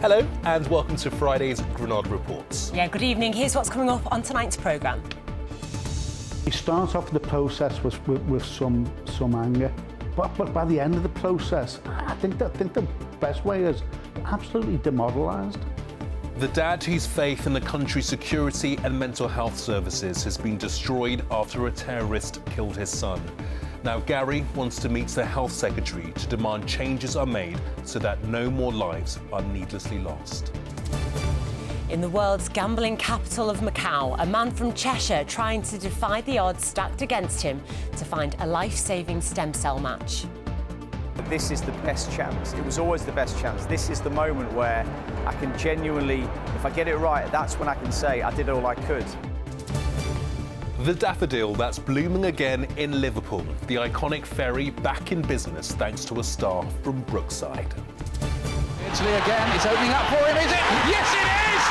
Hello and welcome to Friday's Granada Reports. Yeah, good evening. Here's what's coming up on tonight's programme. We start off the process with some anger, but by the end of the process, I think the best way is absolutely demoralised. The dad whose faith in the country's security and mental health services has been destroyed after a terrorist killed his son. Now, Gary wants to meet the Health Secretary to demand changes are made so that no more lives are needlessly lost. In the world's gambling capital of Macau, a man from Cheshire trying to defy the odds stacked against him to find a life-saving stem cell match. This is the best chance. It was always the best chance. This is the moment where I can genuinely, if I get it right, that's when I can say I did all I could. The daffodil that's blooming again in Liverpool. The iconic ferry back in business thanks to a star from Brookside. Beardsley again, it's opening up for him, is it? Yes, it is!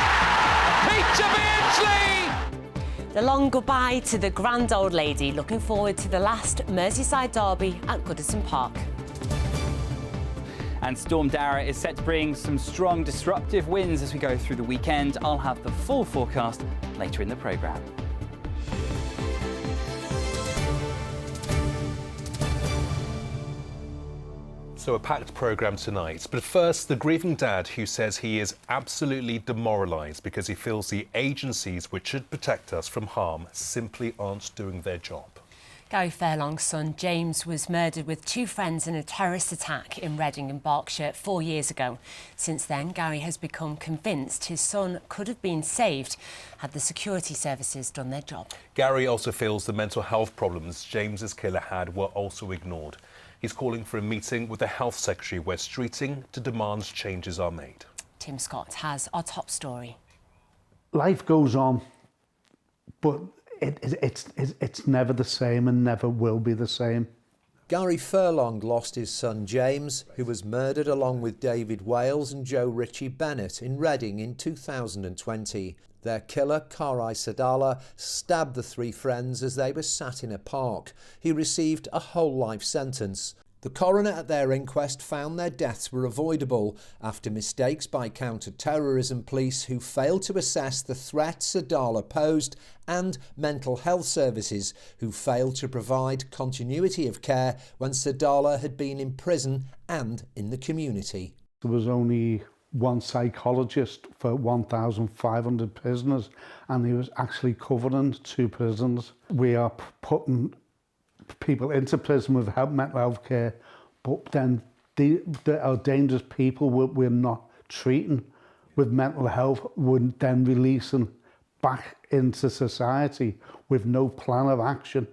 Peter Beardsley! The long goodbye to the grand old lady, looking forward to the last Merseyside derby at Goodison Park. And Storm Dara is set to bring some strong disruptive winds as we go through the weekend. I'll have the full forecast later in the programme. So a packed programme tonight. But first, the grieving dad who says he is absolutely demoralised because he feels the agencies which should protect us from harm simply aren't doing their job. Gary Furlong's son, James, was murdered with two friends in a terrorist attack in Reading in Berkshire 4 years ago. Since then, Gary has become convinced his son could have been saved had the security services done their job. Gary also feels the mental health problems James's killer had were also ignored. He's calling for a meeting with the Health Secretary where Streeting to demand changes are made. Tim Scott has our top story. Life goes on, but it's never the same and never will be the same. Gary Furlong lost his son James, who was murdered along with David Wales and Joe Ritchie Bennett in Reading in 2020. Their killer, Karai Sadala, stabbed the three friends as they were sat in a park. He received a whole life sentence. The coroner at their inquest found their deaths were avoidable after mistakes by counter-terrorism police who failed to assess the threat Sadala posed and mental health services who failed to provide continuity of care when Sadala had been in prison and in the community. There was only one psychologist for 1,500 prisoners and he was actually covering two prisons. We are putting people into prison with mental health care, but then our dangerous people we're not treating with mental health, we're then releasing back into society with no plan of action.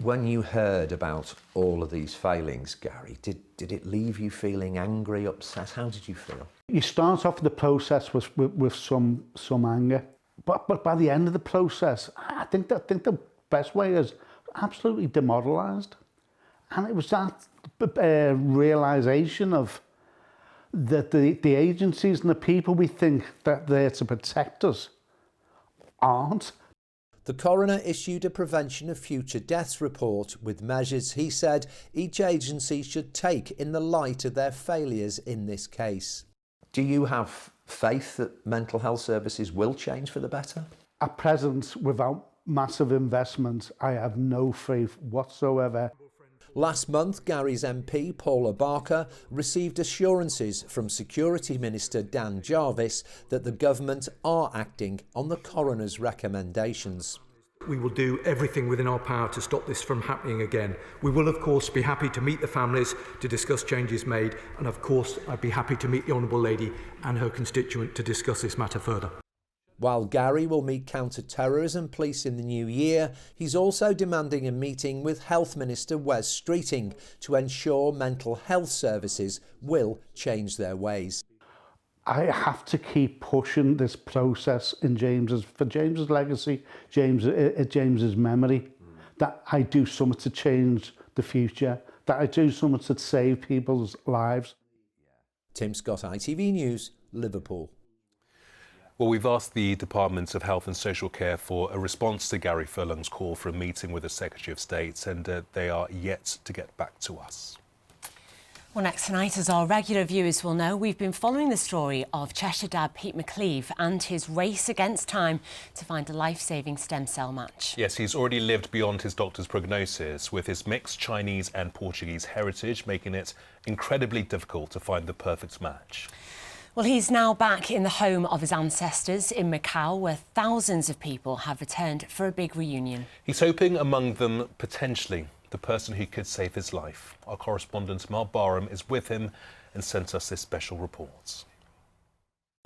When you heard about all of these failings, Gary, did it leave you feeling angry, upset? How did you feel? You start off the process with some anger, but by the end of the process, I think the best way is absolutely demoralised. And it was that realisation of that the agencies and the people we think that they're to protect us aren't. The coroner issued a prevention of future deaths report with measures he said each agency should take in the light of their failures in this case. Do you have faith that mental health services will change for the better? At present, without massive investment, I have no faith whatsoever. Last month, Gary's MP, Paula Barker, received assurances from Security Minister Dan Jarvis that the government are acting on the coroner's recommendations. We will do everything within our power to stop this from happening again. We will, of course, be happy to meet the families to discuss changes made, and of course, I'd be happy to meet the Honourable Lady and her constituent to discuss this matter further. While Gary will meet counter-terrorism police in the new year, he's also demanding a meeting with Health Minister Wes Streeting to ensure mental health services will change their ways. I have to keep pushing this process in for James's legacy, James's memory, that I do something to change the future, that I do something to save people's lives. Tim Scott, ITV News, Liverpool. Well, we've asked the Department of Health and Social Care for a response to Gary Furlong's call for a meeting with the Secretary of State, and they are yet to get back to us. Well, next tonight, as our regular viewers will know, we've been following the story of Cheshire dad Pete McCleave and his race against time to find a life-saving stem cell match. Yes, he's already lived beyond his doctor's prognosis, with his mixed Chinese and Portuguese heritage making it incredibly difficult to find the perfect match. Well, he's now back in the home of his ancestors in Macau, where thousands of people have returned for a big reunion. He's hoping among them, potentially, the person who could save his life. Our correspondent Mark Barham is with him and sent us this special report.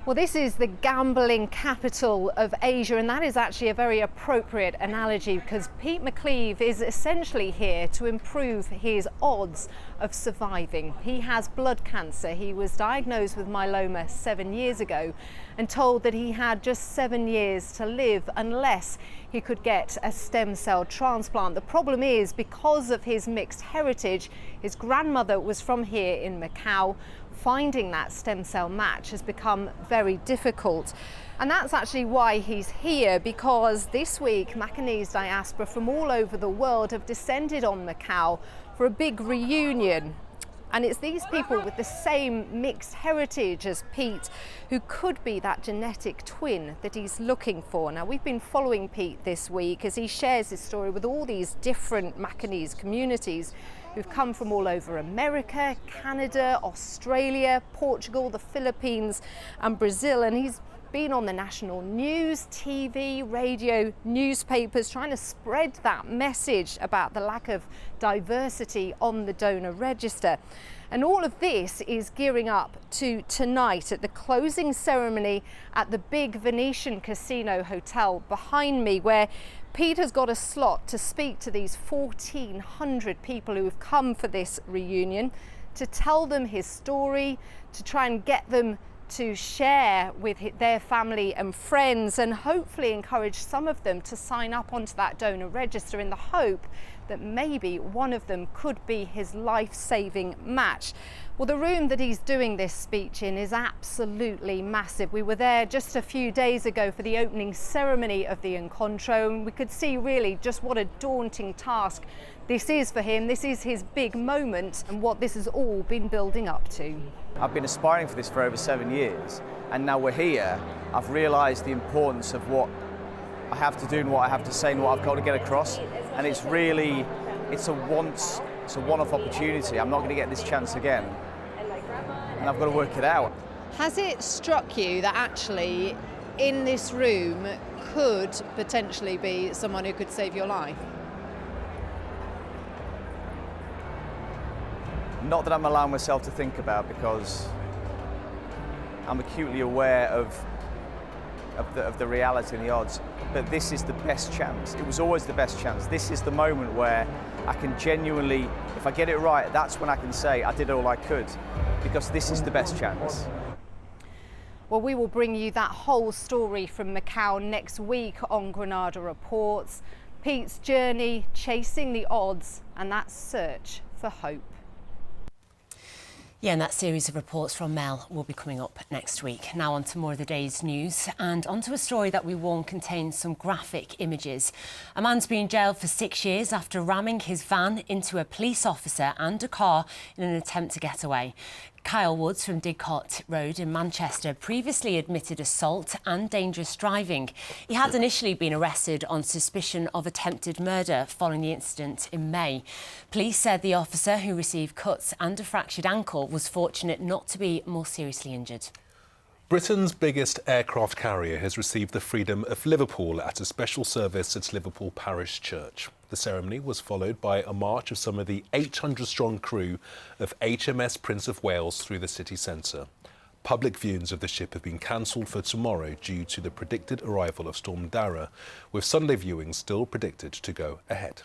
Well, this is the gambling capital of Asia, and that is actually a very appropriate analogy because Pete McCleave is essentially here to improve his odds of surviving. He has blood cancer. He was diagnosed with myeloma 7 years ago and told that he had just 7 years to live unless he could get a stem cell transplant. The problem is, because of his mixed heritage, his grandmother was from here in Macau. Finding that stem cell match has become very difficult. And that's actually why he's here, because this week Macanese diaspora from all over the world have descended on Macau for a big reunion. And it's these people with the same mixed heritage as Pete who could be that genetic twin that he's looking for. Now, we've been following Pete this week as he shares his story with all these different Macanese communities who've come from all over America, Canada, Australia, Portugal, the Philippines and Brazil. And he's been on the national news, TV, radio, newspapers, trying to spread that message about the lack of diversity on the donor register. And all of this is gearing up to tonight at the closing ceremony at the big Venetian Casino Hotel behind me, where Pete has got a slot to speak to these 1,400 people who have come for this reunion, to tell them his story, to try and get them to share with their family and friends, and hopefully encourage some of them to sign up onto that donor register in the hope that maybe one of them could be his life-saving match. Well, the room that he's doing this speech in is absolutely massive. We were there just a few days ago for the opening ceremony of the Encontro, and we could see really just what a daunting task this is for him. This is his big moment and what this has all been building up to. I've been aspiring for this for over 7 years, and now we're here. I've realised the importance of what I have to do and what I have to say and what I've got to get across, and it's a one-off opportunity. I'm not going to get this chance again, and I've got to work it out. Has it struck you that actually in this room could potentially be someone who could save your life? Not that I'm allowing myself to think about, because I'm acutely aware of the reality and the odds. But this is the best chance. It was always the best chance. This is the moment where I can genuinely, if I get it right, that's when I can say I did all I could, because this is the best chance. Well, we will bring you that whole story from Macau next week on Granada Reports. Pete's journey, chasing the odds, and that search for hope. Yeah, and that series of reports from Mel will be coming up next week. Now on to more of the day's news, and onto a story that we warn contains some graphic images. A man's been jailed for 6 years after ramming his van into a police officer and a car in an attempt to get away. Kyle Woods from Didcot Road in Manchester previously admitted assault and dangerous driving. He had initially been arrested on suspicion of attempted murder following the incident in May. Police said the officer, who received cuts and a fractured ankle, was fortunate not to be more seriously injured. Britain's biggest aircraft carrier has received the Freedom of Liverpool at a special service at Liverpool Parish Church. The ceremony was followed by a march of some of the 800-strong crew of HMS Prince of Wales through the city centre. Public viewings of the ship have been cancelled for tomorrow due to the predicted arrival of Storm Dara, with Sunday viewings still predicted to go ahead.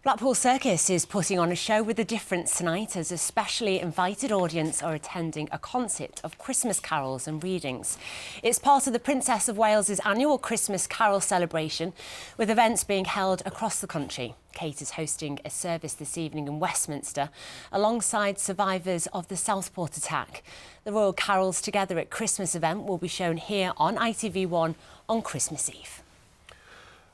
Blackpool Circus is putting on a show with a difference tonight, as a specially invited audience are attending a concert of Christmas carols and readings. It's part of the Princess of Wales's annual Christmas carol celebration, with events being held across the country. Kate is hosting a service this evening in Westminster alongside survivors of the Southport attack. The Royal Carols Together at Christmas event will be shown here on ITV1 on Christmas Eve.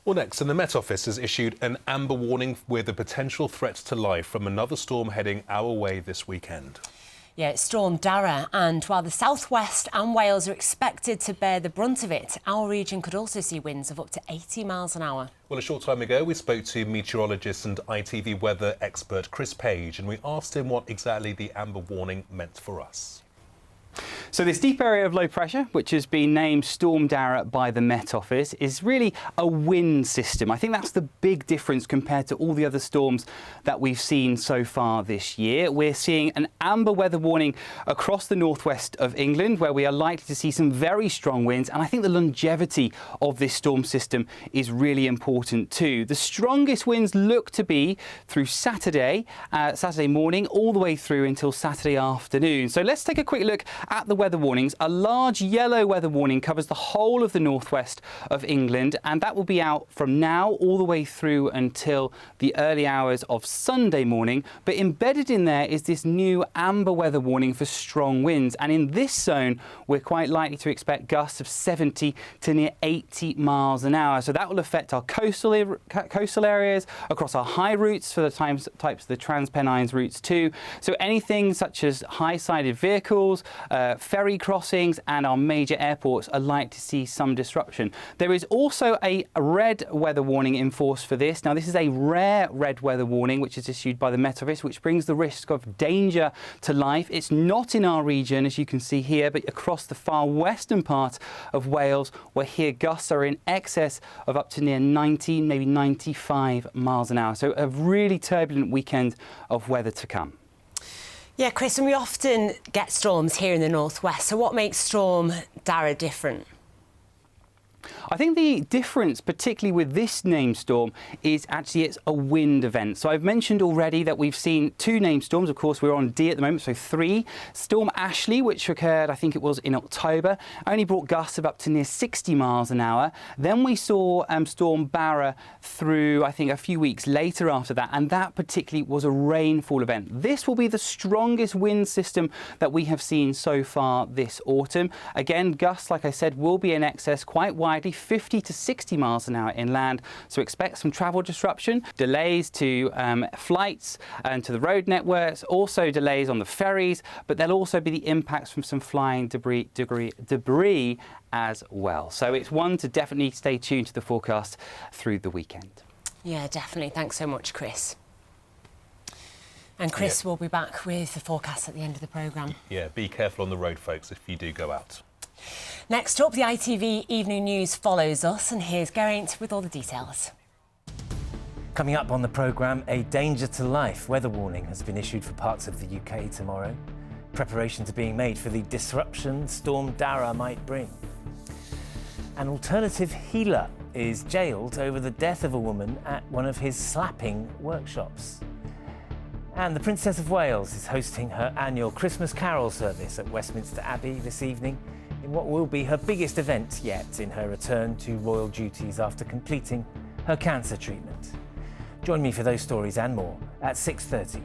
Well, next, and the Met Office has issued an amber warning with a potential threat to life from another storm heading our way this weekend. Yeah, it's Storm Dara, and while the southwest and Wales are expected to bear the brunt of it, our region could also see winds of up to 80 miles an hour. Well, a short time ago, we spoke to meteorologist and ITV weather expert Chris Page, and we asked him what exactly the amber warning meant for us. So this deep area of low pressure, which has been named Storm Dara by the Met Office, is really a wind system. I think that's the big difference compared to all the other storms that we've seen so far this year. We're seeing an amber weather warning across the northwest of England, where we are likely to see some very strong winds. And I think the longevity of this storm system is really important too. The strongest winds look to be through Saturday morning, all the way through until Saturday afternoon. So let's take a quick look at the weather warnings. A large yellow weather warning covers the whole of the northwest of England, and that will be out from now all the way through until the early hours of Sunday morning. But embedded in there is this new amber weather warning for strong winds, and in this zone we're quite likely to expect gusts of 70 to near 80 miles an hour. So that will affect our coastal areas, across our high routes for the types of the Transpennines routes too. So anything such as high-sided vehicles, ferry crossings and our major airports are likely to see some disruption. There is also a red weather warning in force for this. Now, this is a rare red weather warning which is issued by the Met Office, which brings the risk of danger to life. It's not in our region, as you can see here, but across the far western part of Wales, where here gusts are in excess of up to near 90, maybe 95 miles an hour. So a really turbulent weekend of weather to come. Yeah, Chris, and we often get storms here in the northwest. So what makes Storm Dara different? I think the difference, particularly with this named storm, is actually it's a wind event. So I've mentioned already that we've seen two named storms. Of course, we're on D at the moment, so three. Storm Ashley, which occurred, I think it was in October, only brought gusts of up to near 60 miles an hour. Then we saw Storm Barra through, I think, a few weeks later after that, and that particularly was a rainfall event. This will be the strongest wind system that we have seen so far this autumn. Again, gusts, like I said, will be in excess quite widely, 50 to 60 miles an hour inland. So expect some travel disruption, delays to flights and to the road networks, also delays on the ferries, but there'll also be the impacts from some flying debris as well. So it's one to definitely stay tuned to the forecast through the weekend. Yeah, definitely. Thanks so much, Chris. And Chris will be back with the forecast at the end of the programme. Yeah, be careful on the road, folks, if you do go out. Next up, the ITV Evening News follows us, and here's Geraint with all the details. Coming up on the programme, a danger to life weather warning has been issued for parts of the UK tomorrow. Preparations are being made for the disruption Storm Dara might bring. An alternative healer is jailed over the death of a woman at one of his slapping workshops. And the Princess of Wales is hosting her annual Christmas Carol service at Westminster Abbey this evening, in what will be her biggest event yet in her return to royal duties after completing her cancer treatment. Join me for those stories and more at 6:30.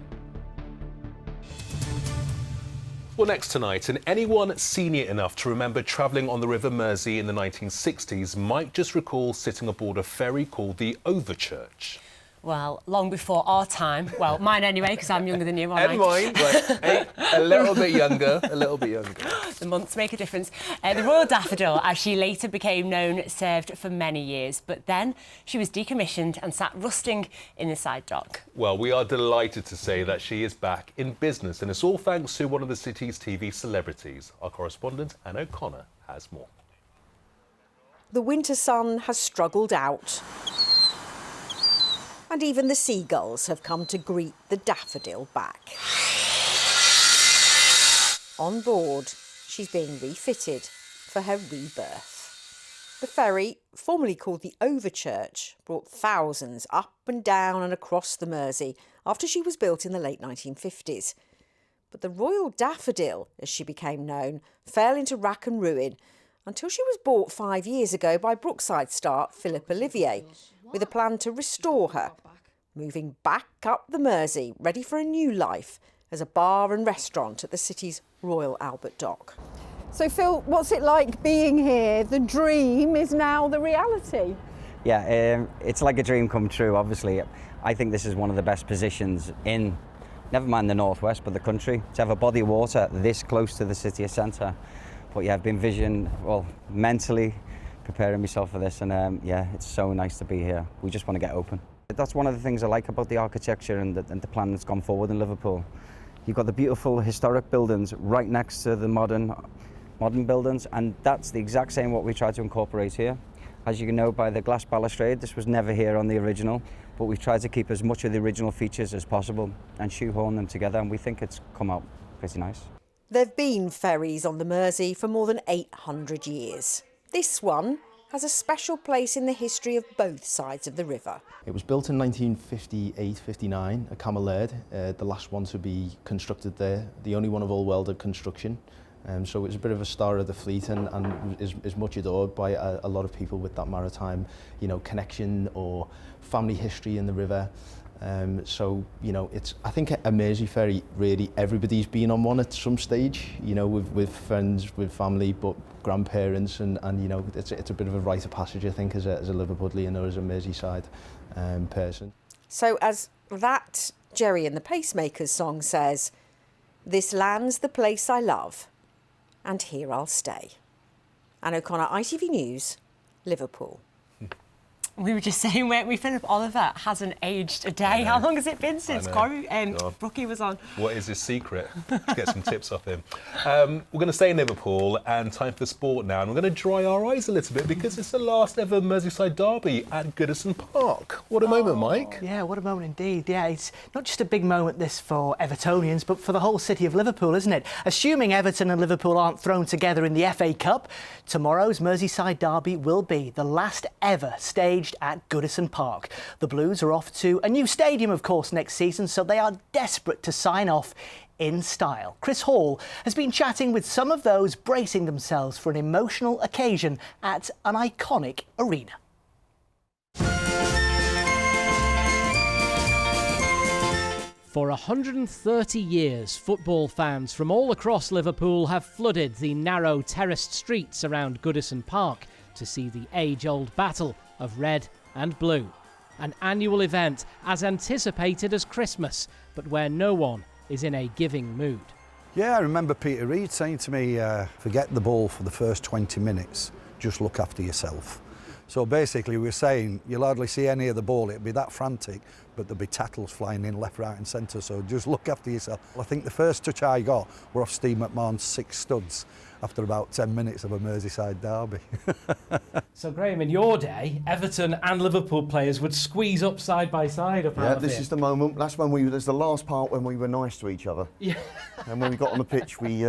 Well, next tonight, and anyone senior enough to remember travelling on the River Mersey in the 1960s might just recall sitting aboard a ferry called the Overchurch. Well, long before our time. Well, mine anyway, because I'm younger than you, aren't And mine, but hey, a little bit younger, a little bit younger. The months make a difference. The Royal Daffodil, as she later became known, served for many years, but then she was decommissioned and sat rusting in the side dock. Well, we are delighted to say that she is back in business, and it's all thanks to one of the city's TV celebrities. Our correspondent, Anne O'Connor, has more. The winter sun has struggled out, and even the seagulls have come to greet the daffodil back. On board, she's being refitted for her rebirth. The ferry, formerly called the Overchurch, brought thousands up and down and across the Mersey after she was built in the late 1950s. But the Royal Daffodil, as she became known, fell into rack and ruin until she was bought 5 years ago by Brookside star Philip Olivier, with a plan to restore her, moving back up the Mersey, ready for a new life as a bar and restaurant at the city's Royal Albert Dock. So Phil, what's it like being here? The dream is now the reality. Yeah, it's like a dream come true, obviously. I think this is one of the best positions in, never mind the northwest, but the country, to have a body of water this close to the city centre. But yeah, I've been mentally preparing myself for this, and yeah, it's so nice to be here. We just want to get open. That's one of the things I like about the architecture and the plan that's gone forward in Liverpool. You've got the beautiful historic buildings right next to the modern buildings, and that's the exact same what we try to incorporate here. As you know by the glass balustrade, this was never here on the original, but we've tried to keep as much of the original features as possible and shoehorn them together, and we think it's come out pretty nice. There've been ferries on the Mersey for more than 800 years. This one has a special place in the history of both sides of the river. It was built in 1958-59 at Camberlaird, the last one to be constructed there, the only one of all welded construction. So it was a bit of a star of the fleet and is much adored by a lot of people with that maritime, connection or family history in the river. So, I think a Mersey ferry, really, everybody's been on one at some stage, with friends, with family, but grandparents, and it's a bit of a rite of passage, I think, as a Liverpudlian or as a Merseyside person. So as that Jerry and the Pacemakers song says, "This land's the place I love, and here I'll stay." Anne O'Connor, ITV News, Liverpool. We were just saying, weren't we, Philip Oliver hasn't aged a day. How long has it been since Brookie was on? What is his secret? Let's get some tips off him. We're going to stay in Liverpool, and time for sport now. And we're going to dry our eyes a little bit because it's the last ever Merseyside derby at Goodison Park. What a moment, Mike. Yeah, what a moment indeed. Yeah, it's not just a big moment this for Evertonians, but for the whole city of Liverpool, isn't it? Assuming Everton and Liverpool aren't thrown together in the FA Cup, tomorrow's Merseyside derby will be the last ever staged at Goodison Park. The Blues are off to a new stadium, of course, next season, so they are desperate to sign off in style. Chris Hall has been chatting with some of those bracing themselves for an emotional occasion at an iconic arena. For 130 years, football fans from all across Liverpool have flooded the narrow terraced streets around Goodison Park to see the age-old battle of red and blue. An annual event as anticipated as Christmas, but where no one is in a giving mood. Yeah, I remember Peter Reid saying to me, forget the ball for the first 20 minutes, just look after yourself. So basically we're saying you'll hardly see any of the ball, it'll be that frantic, but there'll be tackles flying in left, right and centre, so just look after yourself. I think the first touch I got were off Steve McMahon's 6 studs after about 10 minutes of a Merseyside derby. So Graham, in your day, Everton and Liverpool players would squeeze up side by side up Yeah, this is the moment. That's when there's the last part when we were nice to each other. Yeah. And when we got on the pitch, we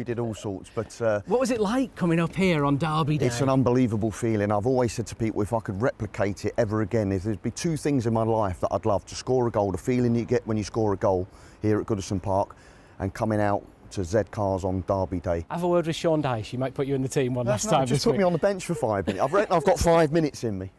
did all sorts. But what was it like coming up here on Derby Day? It's an unbelievable feeling. I've always said to people, if I could replicate it ever again, there'd be 2 things in my life that I'd love: to score a goal, the feeling you get when you score a goal here at Goodison Park, and coming out to Z Cars on Derby Day. Have a word with Sean Dyche. He might put you in the team last time. Just put me on the bench for 5 minutes. I reckon I've got 5 minutes in me.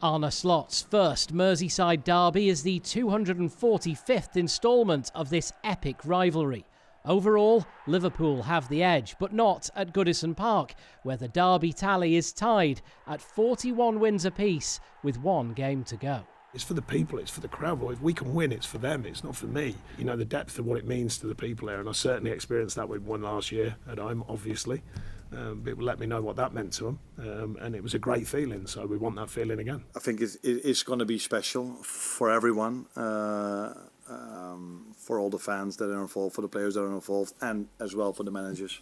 Arne Slot's first Merseyside derby is the 245th instalment of this epic rivalry. Overall, Liverpool have the edge, but not at Goodison Park, where the derby tally is tied at 41 wins apiece with 1 game to go. It's for the people, it's for the crowd. Well, if we can win, it's for them, it's not for me. You know, the depth of what it means to the people there, and I certainly experienced that with one last year at home, obviously. People let me know what that meant to them, and it was a great feeling, so we want that feeling again. I think it's going to be special for everyone, for all the fans that are involved, for the players that are involved, and as well for the managers.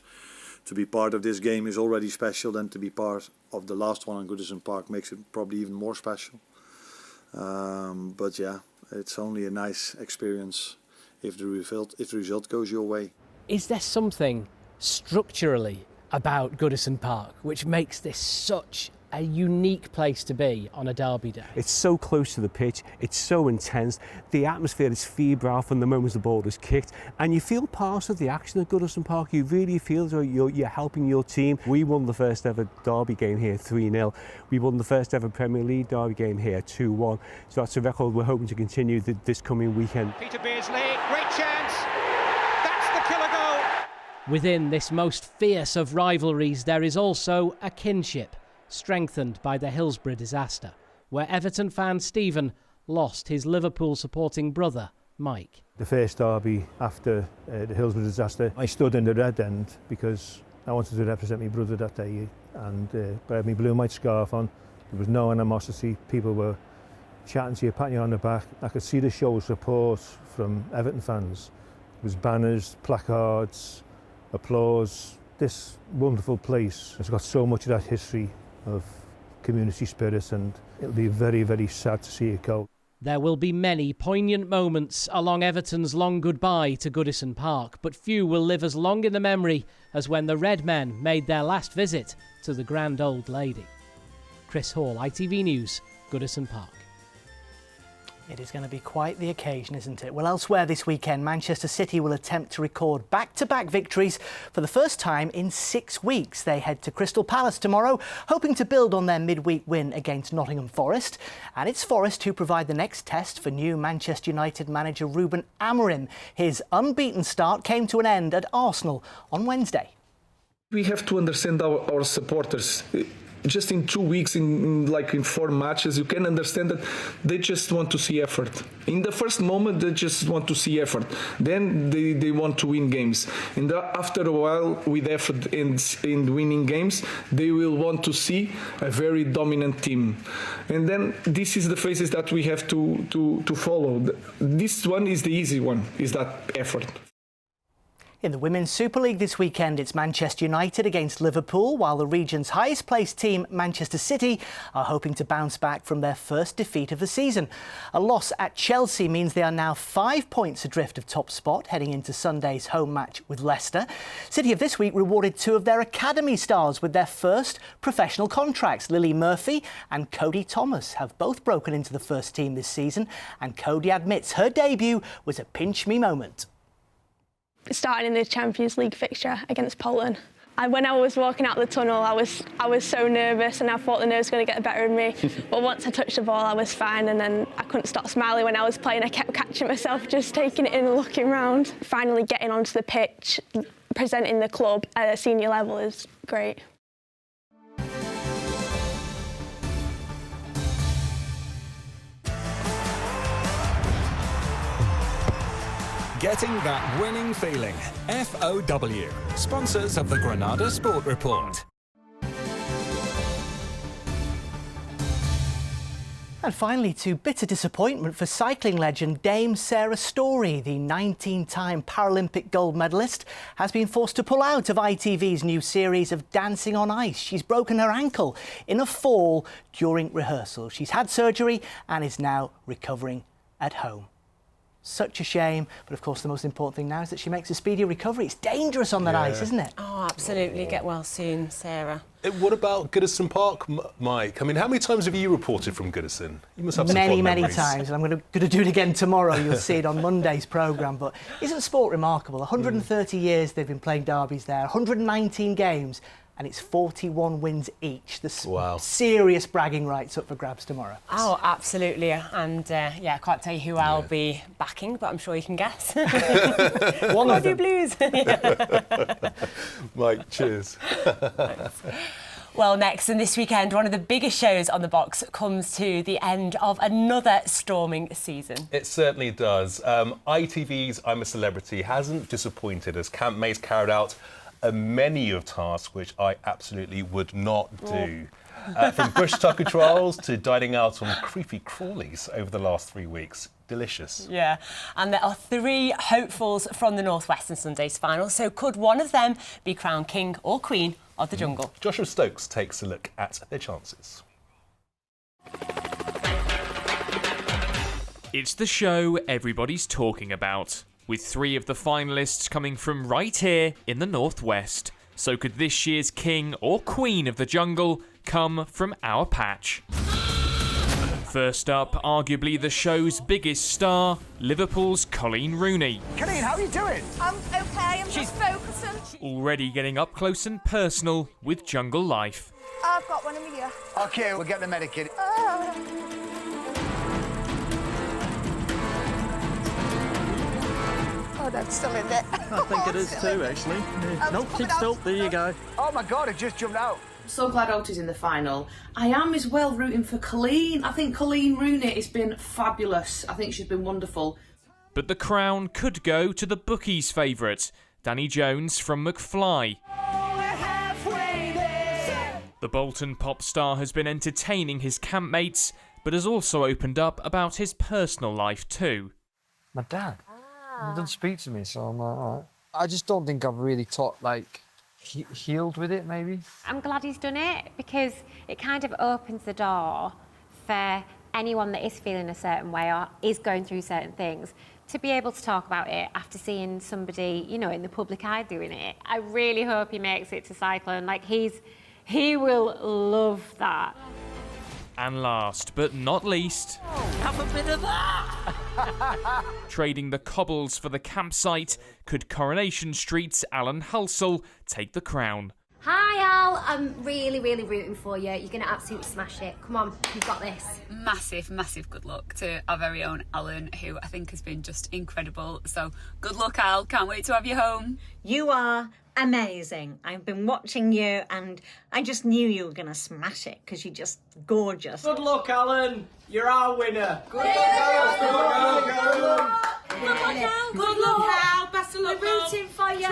To be part of this game is already special, then to be part of the last one on Goodison Park makes it probably even more special. But yeah, it's only a nice experience if the result goes your way. Is there something structurally about Goodison Park which makes this such a unique place to be on a derby day? It's so close to the pitch, it's so intense, the atmosphere is febrile from the moment the ball is kicked, and you feel part of the action at Goodison Park. You really feel as though you're helping your team. We won the first ever derby game here 3-0. We won the first ever Premier League derby game here 2-1. So that's a record we're hoping to continue this coming weekend. Peter Beardsley, great chance. That's the killer goal. Within this most fierce of rivalries, there is also a kinship. strengthened by the Hillsborough disaster, where Everton fan Stephen lost his Liverpool-supporting brother, Mike. The first derby after the Hillsborough disaster, I stood in the red end because I wanted to represent my brother that day, and I had my blue and white scarf on. There was no animosity. People were chatting to you, patting you on the back. I could see the show of support from Everton fans. There was banners, placards, applause. This wonderful place has got so much of that history of community spirit, and it'll be very, very sad to see it go. There will be many poignant moments along Everton's long goodbye to Goodison Park, but few will live as long in the memory as when the Red Men made their last visit to the grand old lady. Chris Hall, ITV News, Goodison Park. It is going to be quite the occasion, isn't it? Well, elsewhere this weekend, Manchester City will attempt to record back-to-back victories for the first time in 6 weeks. They head to Crystal Palace tomorrow, hoping to build on their midweek win against Nottingham Forest. And it's Forest who provide the next test for new Manchester United manager Ruben Amorim. His unbeaten start came to an end at Arsenal on Wednesday. We have to understand our supporters. Just in 2 weeks, in 4 matches, you can understand that they just want to see effort. In the first moment, they just want to see effort. Then they want to win games. And after a while, with effort in winning games, they will want to see a very dominant team. And then this is the phases that we have to follow. This one is the easy one, is that effort. In the Women's Super League this weekend, it's Manchester United against Liverpool, while the region's highest-placed team, Manchester City, are hoping to bounce back from their first defeat of the season. A loss at Chelsea means they are now 5 points adrift of top spot, heading into Sunday's home match with Leicester. City have this week rewarded 2 of their academy stars with their first professional contracts. Lily Murphy and Cody Thomas have both broken into the first team this season, and Cody admits her debut was a pinch-me moment. Starting in the Champions League fixture against Poland. When I was walking out the tunnel, I was so nervous, and I thought the nerves were going to get the better of me. But once I touched the ball, I was fine, and then I couldn't stop smiling when I was playing. I kept catching myself just taking it in and looking round. Finally getting onto the pitch, presenting the club at a senior level is great. Getting that winning feeling. FOW, sponsors of the Granada Sport Report. And finally, to bitter disappointment for cycling legend Dame Sarah Storey, the 19-time Paralympic gold medalist, has been forced to pull out of ITV's new series of Dancing on Ice. She's broken her ankle in a fall during rehearsal. She's had surgery and is now recovering at home. Such a shame, but of course the most important thing now is that she makes a speedy recovery. It's dangerous on that ice, isn't it? Oh, absolutely. Get well soon, Sarah. What about Goodison Park, Mike? I mean, how many times have you reported from Goodison? You must have some many memories. times, and I'm going to do it again tomorrow. You'll see it on Monday's programme. But isn't sport remarkable? 130 years they've been playing derbies there, 119 games, and it's 41 wins each. There's serious bragging rights up for grabs tomorrow. Oh, absolutely. And yeah, I can't tell you who I'll be backing, but I'm sure you can guess. One of them. Blues. Mike, cheers. Well, next, and this weekend, one of the biggest shows on the box comes to the end of another storming season. It certainly does. ITV's I'm a Celebrity hasn't disappointed as Camp May's carried out a menu of tasks which I absolutely would not do. From bush tucker trials to dining out on creepy crawlies over the last 3 weeks. Delicious. Yeah, and there are 3 hopefuls from the North West in Sunday's final, so could one of them be crowned king or queen of the jungle? Joshua Stokes takes a look at their chances. It's the show everybody's talking about, with 3 of the finalists coming from right here in the Northwest. So could this year's king or queen of the jungle come from our patch? First up, arguably the show's biggest star, Liverpool's Colleen Rooney. Colleen, how are you doing? I'm okay, I'm just focusing. Already getting up close and personal with jungle life. I've got one in my ear. OK, we'll get the medic in. Oh, that's still in there. I think it is too, actually. Yeah. Nope, keep still. There you go. Oh my God, it just jumped out. so glad Otis in the final. I am as well rooting for Colleen. I think Colleen Rooney has been fabulous. I think she's been wonderful. But the crown could go to the bookies' favourite, Danny Jones from McFly. The Bolton pop star has been entertaining his campmates, but has also opened up about his personal life too. My dad. He doesn't speak to me, so I'm like, all right. I just don't think I've really healed with it, maybe. I'm glad he's done it, because it kind of opens the door for anyone that is feeling a certain way or is going through certain things to be able to talk about it after seeing somebody, you know, in the public eye doing it. I really hope he makes it to cycling. Like, he will love that. And last but not least, Have a bit of that! trading the cobbles for the campsite, could Coronation Street's Alan Halsall take the crown? Hi Al, I'm really rooting for you. You're going to absolutely smash it. Come on, you've got this. Massive good luck to our very own Alan, who I think has been just incredible. So good luck, Al. Can't wait to have you home. You are amazing. I've been watching you and I just knew you were going to smash it because you're just gorgeous. Good luck, Alan. You're our winner. Good luck, Al. Good luck, Al. Good luck, Al. Best of luck. We're rooting for you.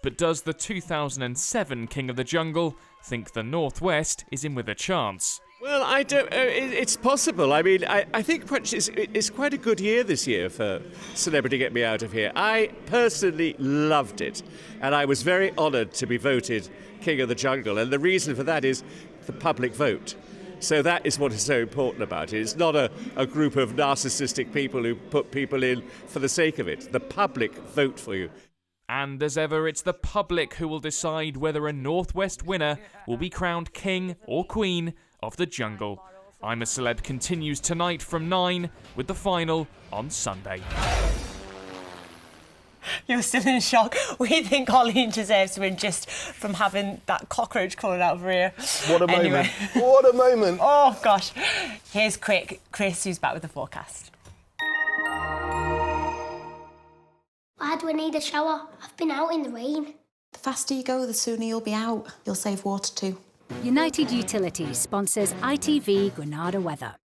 But does the 2007 King of the Jungle think the Northwest is in with a chance? Well, I don't. It's possible. I mean, I think it's quite a good year this year for Celebrity Get Me Out of Here. I personally loved it, and I was very honoured to be voted King of the Jungle. And the reason for that is the public vote. So that is what is so important about it. It's not a group of narcissistic people who put people in for the sake of it. The public vote for you. And as ever, it's the public who will decide whether a Northwest winner will be crowned King or Queen of the Jungle. I'm a Celeb continues tonight from 9 with the final on Sunday. You're still in shock. We think Colleen deserves to win just from having that cockroach crawling out of her ear. What a moment. What a moment. Oh, gosh. Here's Chris, who's back with the forecast. Why do I need a shower? I've been out in the rain. The faster you go, the sooner you'll be out. You'll save water too. United Utilities sponsors ITV Granada weather.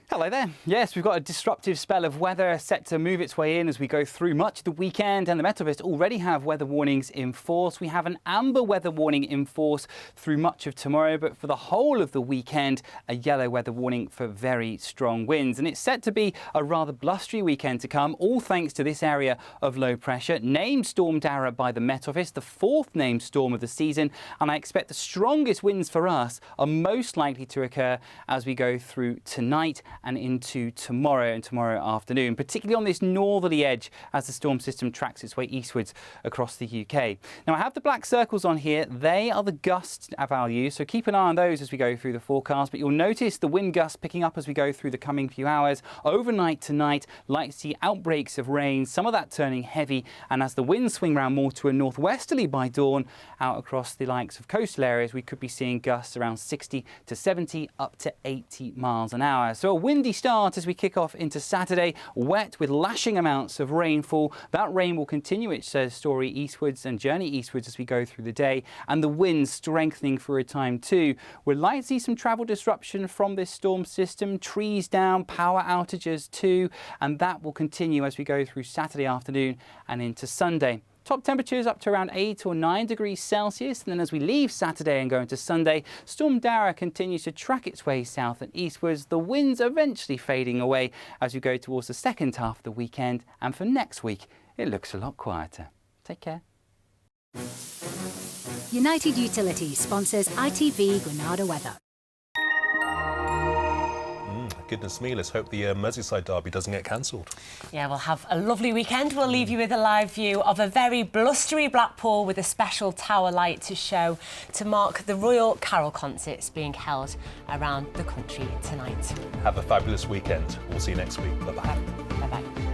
Hello there. Yes, we've got a disruptive spell of weather set to move its way in as we go through much of the weekend, and the Met Office already have weather warnings in force. We have an amber weather warning in force through much of tomorrow, but for the whole of the weekend, a yellow weather warning for very strong winds. And it's set to be a rather blustery weekend to come, all thanks to this area of low pressure, named Storm Dara by the Met Office, the fourth named storm of the season, and I expect the strongest winds for us are most likely to occur as we go through tonight and into tomorrow and tomorrow afternoon, particularly on this northerly edge as the storm system tracks its way eastwards across the UK. Now, I have the black circles on here. They are the gust values, so keep an eye on those as we go through the forecast, but you'll notice the wind gusts picking up as we go through the coming few hours. Overnight tonight, likely to see outbreaks of rain, some of that turning heavy, and as the winds swing round more to a northwesterly by dawn out across the likes of coastal areas, we could be seeing gusts around 60 to 70 up to 80 miles an hour. So a windy start as we kick off into Saturday, wet with lashing amounts of rainfall. That rain will continue its story eastwards and journey eastwards as we go through the day, and the winds strengthening for a time too. We're likely to see some travel disruption from this storm system, trees down, power outages too, and that will continue as we go through Saturday afternoon and into Sunday. Top temperatures up to around 8 or 9 degrees Celsius. And then as we leave Saturday and go into Sunday, Storm Dara continues to track its way south and eastwards, the winds eventually fading away as we go towards the second half of the weekend. And for next week, it looks a lot quieter. Take care. United Utilities sponsors ITV Granada weather. Goodness me, let's hope the Merseyside derby doesn't get cancelled. Yeah, we'll have a lovely weekend. We'll leave you with a live view of a very blustery Blackpool with a special tower light to show to mark the Royal Carol concerts being held around the country tonight. Have a fabulous weekend. We'll see you next week. Bye-bye. Bye-bye.